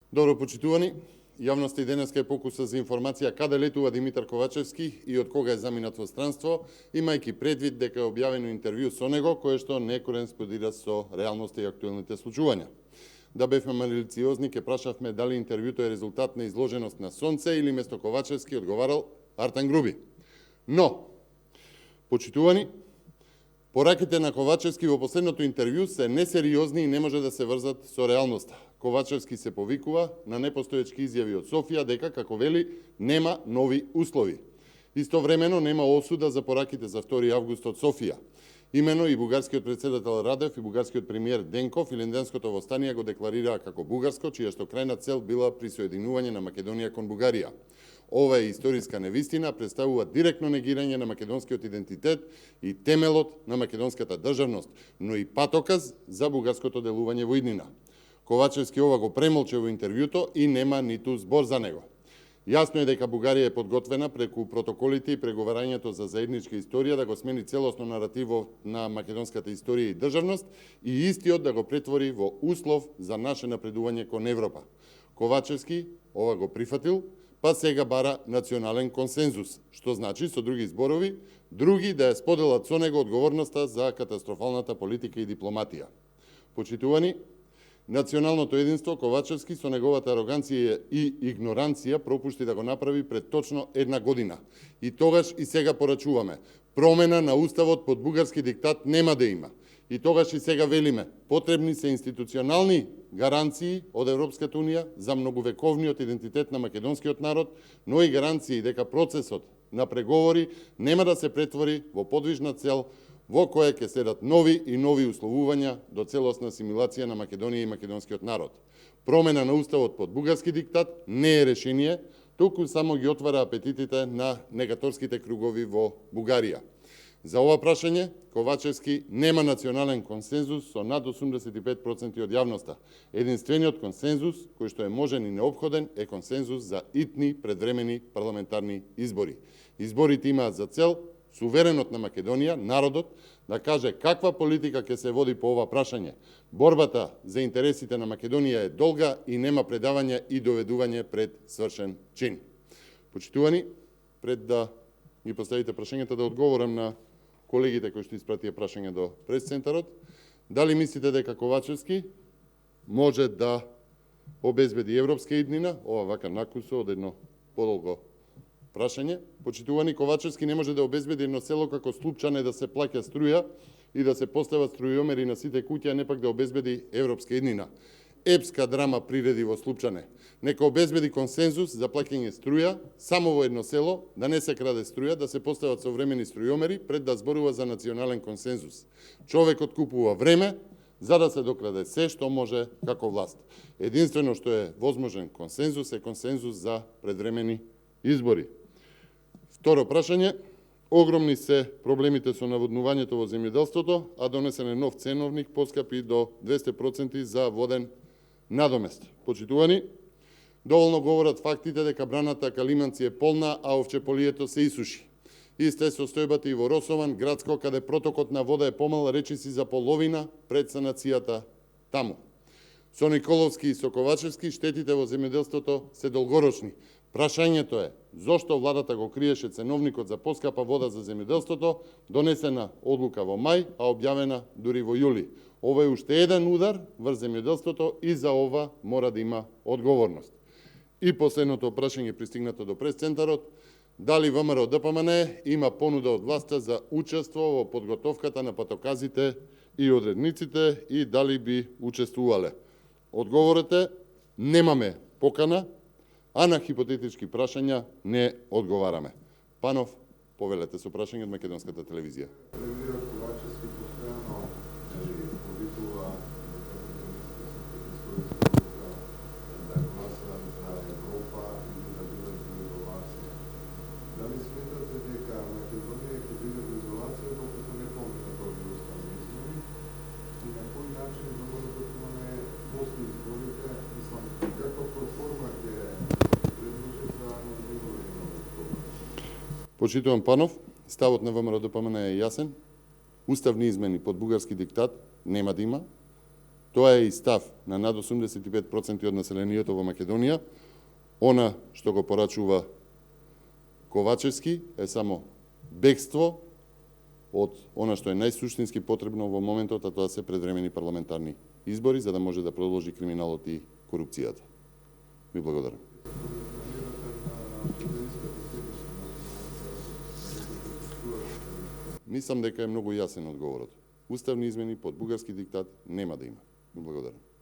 Добро почитувани, јавноста и денеска е покуса за информација каде летува Димитар Ковачевски и од кога е заминат во странство, имајќи предвид дека е објавено интервју со него, кое што не кореспондира со реалноста и актуелните случувања. Да бевме малициозни, ке прашавме дали интервјуто е резултат на изложеност на сонце или место Ковачевски одговарал Артан Груби. Но, почитувани, пораките на Ковачевски во последното интервју се несериозни и не може да се врзат со реалноста. Ковачевски се повикува на непостоечки изјави од Софија дека, како вели, нема нови услови. Истовремено нема осуда за пораките за 2 август од Софија. Имено и бугарскиот председател Радев и бугарскиот премиер Денков Илинденското востание го декларираа како бугарско, чија што крајна цел била присоединување на Македонија кон Бугарија. Ова е историска невистина, представува директно негирање на македонскиот идентитет и темелот на македонската државност, но и патоказ за бугарското делување во иднина. Ковачевски ова го премолче во интервјуто и нема ниту збор за него. Јасно е дека Бугарија е подготвена преку протоколите и преговарањето за заедничка историја да го смени целосно наративот на македонската историја и државност и истиот да го претвори во услов за наше напредување кон Европа. Ковачевски ова го прифатил, па сега бара национален консензус, што значи, со други зборови, други да ја споделат со него одговорноста за катастрофалната политика и дипломатија. Почитувани, националното единство Ковачевски со неговата ароганција и игноранција пропушти да го направи пред точно 1 година. И тогаш и сега порачуваме. Промена на уставот под бугарски диктат нема да има. И тогаш и сега велиме, потребни се институционални гаранции од Европската Унија за многовековниот идентитет на македонскиот народ, но и гаранции дека процесот на преговори нема да се претвори во подвижна цел во која ќе следат нови и нови условувања до целосна асимилација на Македонија и македонскиот народ. Промена на уставот под бугарски диктат не е решение, туку само ги отвара апетитите на негаторските кругови во Бугарија. За ова прашање, Ковачевски нема национален консензус со над 85% од јавноста. Единствениот консензус, кој што е можен и необходен, е консензус за итни предвремени парламентарни избори. Изборите имаат за цел суверенот на Македонија, народот, да каже каква политика ќе се води по ова прашање. Борбата за интересите на Македонија е долга и нема предавање и доведување пред свршен чин. Почитувани, пред да ги поставите прашањата, да одговорам на колегите кои што испратија прашање до прес-центарот, дали мислите дека Ковачевски може да обезбеди европска иднина, ова вака накусо од едно подолго прашање. Почитувани, Ковачевски не може да обезбеди едно село како Слупчане да се плаќа струја и да се постават струјомери на сите куќи, а не пак да обезбеди европска иднина. Епска драма приреди во Слупчане. Нека обезбеди консензус за плаќање струја само во едно село, да не се краде струја, да се постават современи струјомери пред да зборува за национален консензус. Човекот купува време за да се докраде се што може како власт. Единствено што е возможен консензус е консензус за предвремени избори. Второ прашање. Огромни се проблемите со наводнувањето во земјоделството, а донесен е нов ценовник поскапи до 200% за воден надомест. Почитувани, доволно говорат фактите дека браната Калиманци е полна, а овчеполието се исуши. Иста е состојбата и во Росован, градско, каде протокот на вода е помал речиси за половина пред санацијата таму. Со Николовски и со Ковачевски штетите во земјоделството се долгорочни. Прашањето е, зошто владата го криеше ценовникот за поскапа вода за земјоделството, донесена одлука во мај, а објавена дури во јули. Ова е уште еден удар врз земјоделството и за ова мора да има одговорност. И последното прашање пристигнато до прес-центарот, дали ВМРО ДПМН има понуда од власта за учество во подготовката на патоказите и одредниците и дали би учествувале. Одговорот е, немаме покана, а на хипотетички прашања не одговараме. Панов, повелете со прашање од Македонската телевизија. Премиерот Ковачевски постојано повикува да гласат за Европа и да бидат во изолација. Дали сметате дека Македонија ќе биде во изолација докато не поминат овие уставни избори и на кој начин ВМРО ДПМН после изборите, мислам, каква платформа ќе Почитувам Панов, ставот на ВМРО ДПМН е јасен. Уставни измени под бугарски диктат нема да има. Тоа е и став на над 85% од населението во Македонија. Она што го порачува Ковачевски е само бегство од она што е најсуштински потребно во моментот, а тоа се предвремени парламентарни избори, за да може да продолжи криминалот и корупцијата. Ви благодарам. Мислам дека е многу јасен одговорот. Уставни измени под бугарски диктат нема да има. Ви благодарам.